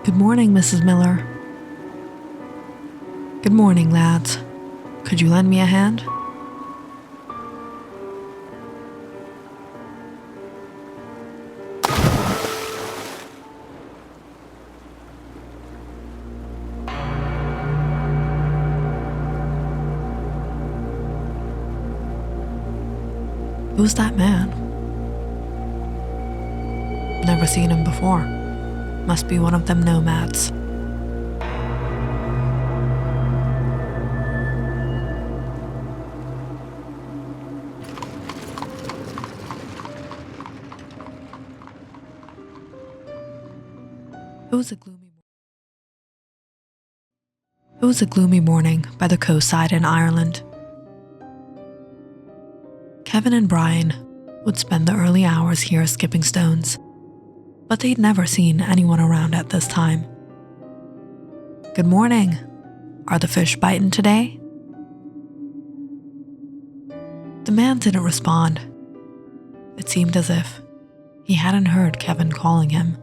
Good morning, Mrs. Miller. Good morning, lads. Could you lend me a hand? Who's that man? Never seen him before. Must be one of them nomads. It was a gloomy morning by the coastside in Ireland. Kevin and Brian would spend the early hours here skipping stones, but they'd never seen anyone around at this time. Good morning. Are the fish biting today? The man didn't respond. It seemed as if he hadn't heard Kevin calling him.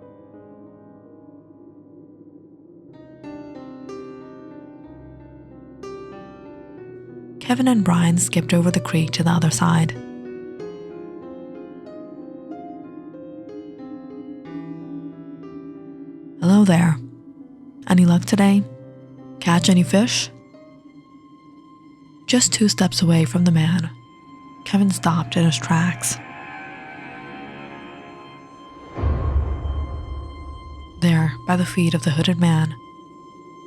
Kevin and Brian skipped over the creek to the other side. Hello there. Any luck today? Catch any fish? Just 2 steps away from the man, Kevin stopped in his tracks. There, by the feet of the hooded man,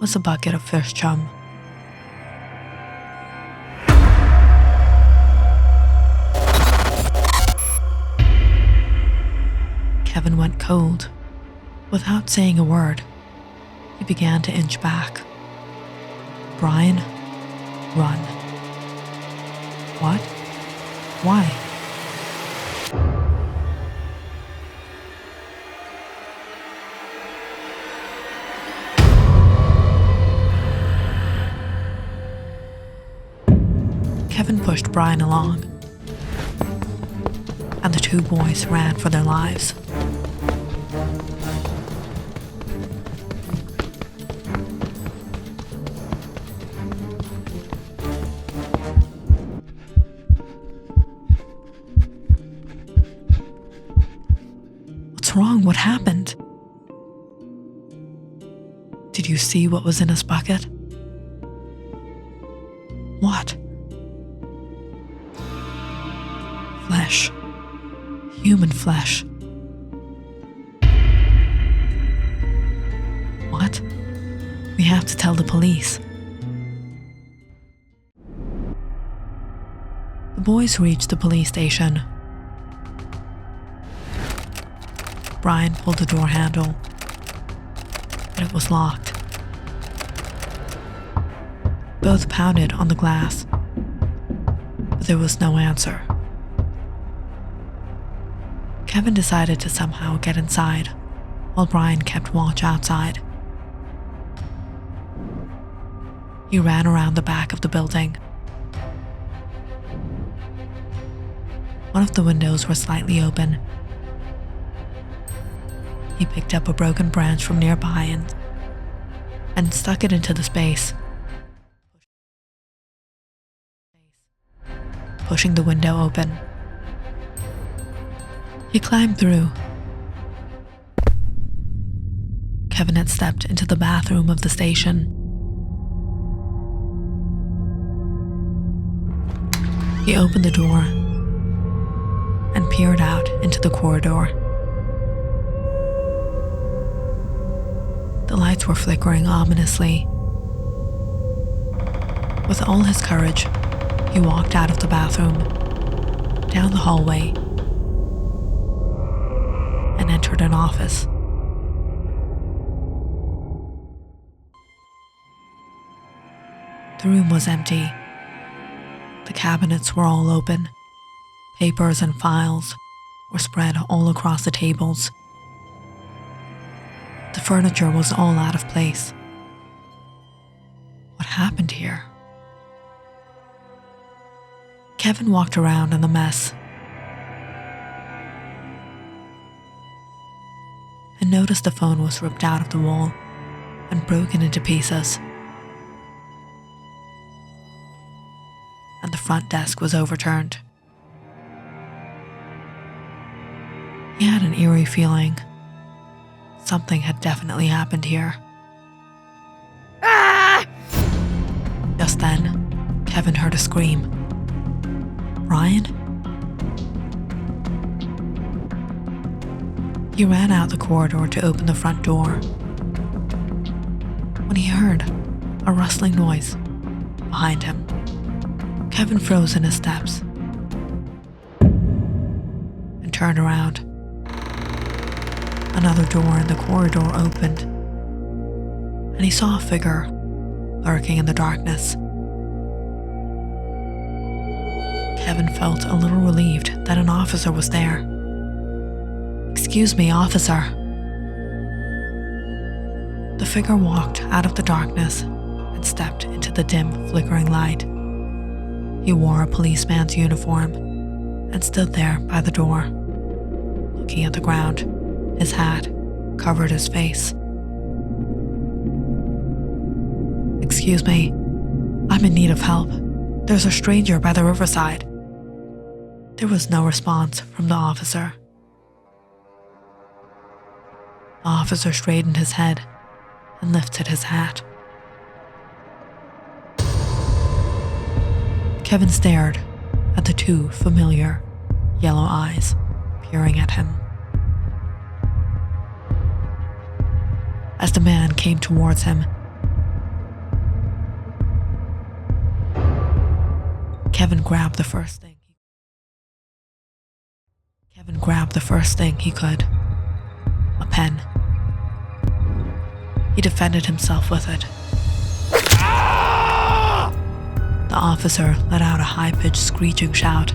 was a bucket of fish chum. Kevin went cold. Without saying a word, he began to inch back. Brian, run. What? Why? Kevin pushed Brian along, and the 2 boys ran for their lives. What's wrong? What happened? Did you see what was in his bucket? What? Flesh. Human flesh. What? We have to tell the police. The boys reached the police station. Brian pulled the door handle, but it was locked. Both pounded on the glass, but there was no answer. Kevin decided to somehow get inside, while Brian kept watch outside. He ran around the back of the building. One of the windows was slightly open. He picked up a broken branch from nearby and stuck it into the space, pushing the window open. He climbed through. Kevin had stepped into the bathroom of the station. He opened the door and peered out into the corridor. The lights were flickering ominously. With all his courage, he walked out of the bathroom, down the hallway, and entered an office. The room was empty. The cabinets were all open. Papers and files were spread all across the tables. The furniture was all out of place. What happened here? Kevin walked around in the mess and noticed the phone was ripped out of the wall and broken into pieces. And the front desk was overturned. He had an eerie feeling. Something had definitely happened here. Ah! Just then, Kevin heard a scream. Brian? He ran out the corridor to open the front door. When he heard a rustling noise behind him, Kevin froze in his steps and turned around. Another door in the corridor opened, and he saw a figure lurking in the darkness. Kevin felt a little relieved that an officer was there. "Excuse me, officer." The figure walked out of the darkness and stepped into the dim, flickering light. He wore a policeman's uniform and stood there by the door, looking at the ground. His hat covered his face. "Excuse me, I'm in need of help. There's a stranger by the riverside." There was no response from the officer. The officer straightened his head and lifted his hat. Kevin stared at the two familiar yellow eyes peering at him. As the man came towards him, Kevin grabbed the first thing he could, a pen. He defended himself with it. The officer let out a high-pitched screeching shout.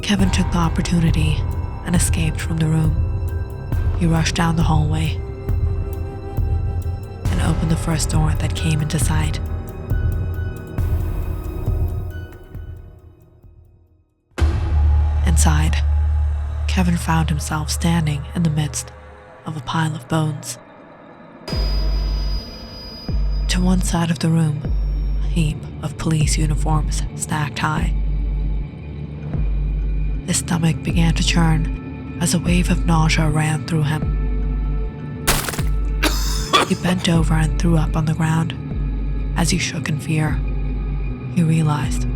Kevin took the opportunity and escaped from the room. He rushed down the hallway and opened the first door that came into sight. Inside, Kevin found himself standing in the midst of a pile of bones. To one side of the room, a heap of police uniforms stacked high. His stomach began to churn as a wave of nausea ran through him. He bent over and threw up on the ground. As he shook in fear, he realized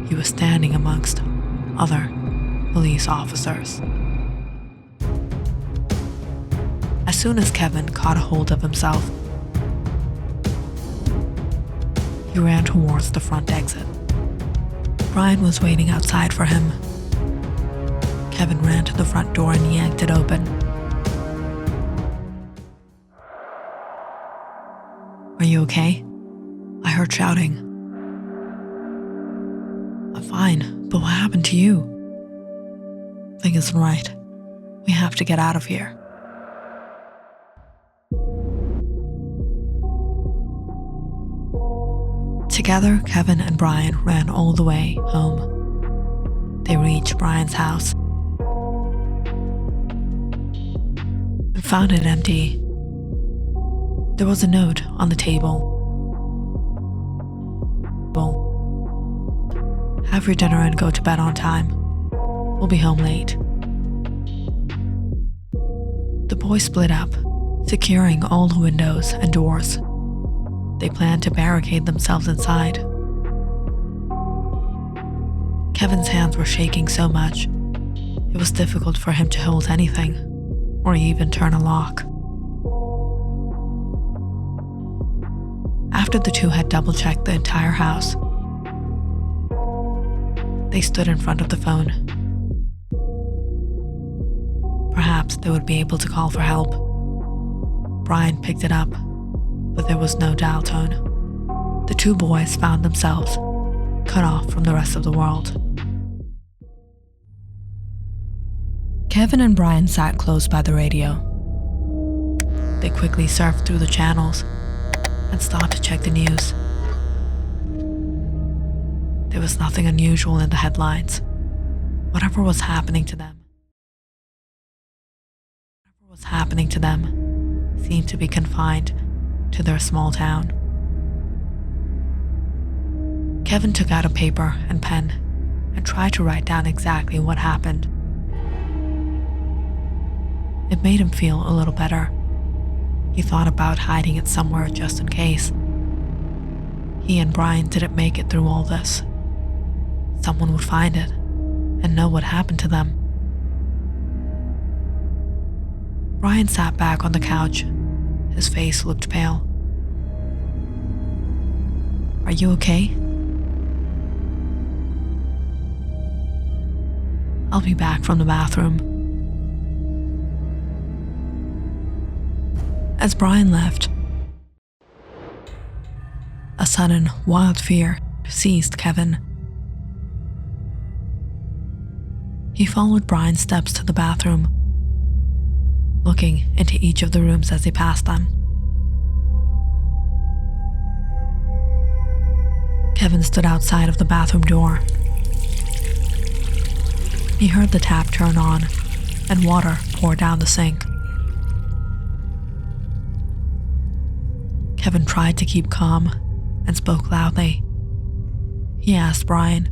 he was standing amongst other police officers. As soon as Kevin caught a hold of himself, he ran towards the front exit. Brian was waiting outside for him. Kevin ran to the front door and yanked it open. "Are you okay?" I heard shouting. "I'm fine, but what happened to you?" "Thing isn't right. We have to get out of here." Together, Kevin and Brian ran all the way home. They reached Brian's house and found it empty. There was a note on the table. "Have your dinner and go to bed on time. We'll be home late." The boys split up, securing all the windows and doors. They planned to barricade themselves inside. Kevin's hands were shaking so much, it was difficult for him to hold anything, or even turn a lock. After the two had double-checked the entire house, they stood in front of the phone. Perhaps they would be able to call for help. Brian picked it up, but there was no dial tone. The two boys found themselves cut off from the rest of the world. Kevin and Brian sat close by the radio. They quickly surfed through the channels and stopped to check the news. There was nothing unusual in the headlines. Whatever was happening to them seemed to be confined to their small town. Kevin took out a paper and pen and tried to write down exactly what happened. It made him feel a little better. He thought about hiding it somewhere just in case. He and Brian didn't make it through all this. Someone would find it and know what happened to them. Brian sat back on the couch. His face looked pale. "Are you okay?" "I'll be back from the bathroom." As Brian left, a sudden, wild fear seized Kevin. He followed Brian's steps to the bathroom, looking into each of the rooms as he passed them. Kevin stood outside of the bathroom door. He heard the tap turn on and water pour down the sink. Kevin tried to keep calm and spoke loudly. He asked Brian,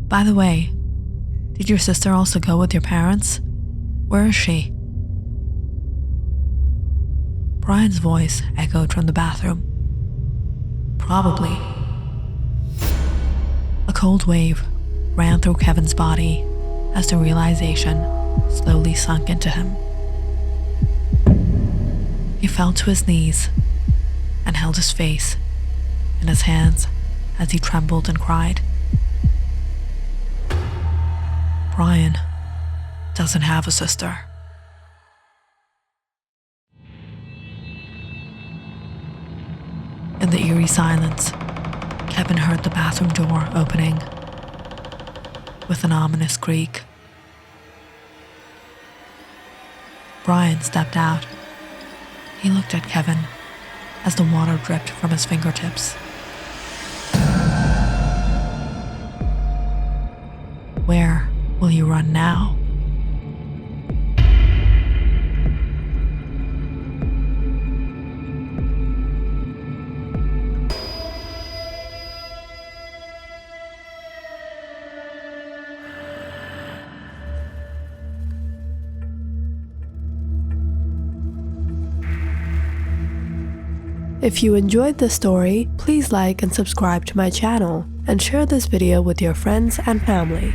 "By the way, did your sister also go with your parents? Where is she?" Brian's voice echoed from the bathroom. "Probably." A cold wave ran through Kevin's body as the realization slowly sunk into him. He fell to his knees and held his face in his hands as he trembled and cried. Brian doesn't have a sister. In the eerie silence, Kevin heard the bathroom door opening with an ominous creak. Brian stepped out. He looked at Kevin as the water dripped from his fingertips. Where will you run now? If you enjoyed this story, please like and subscribe to my channel and share this video with your friends and family.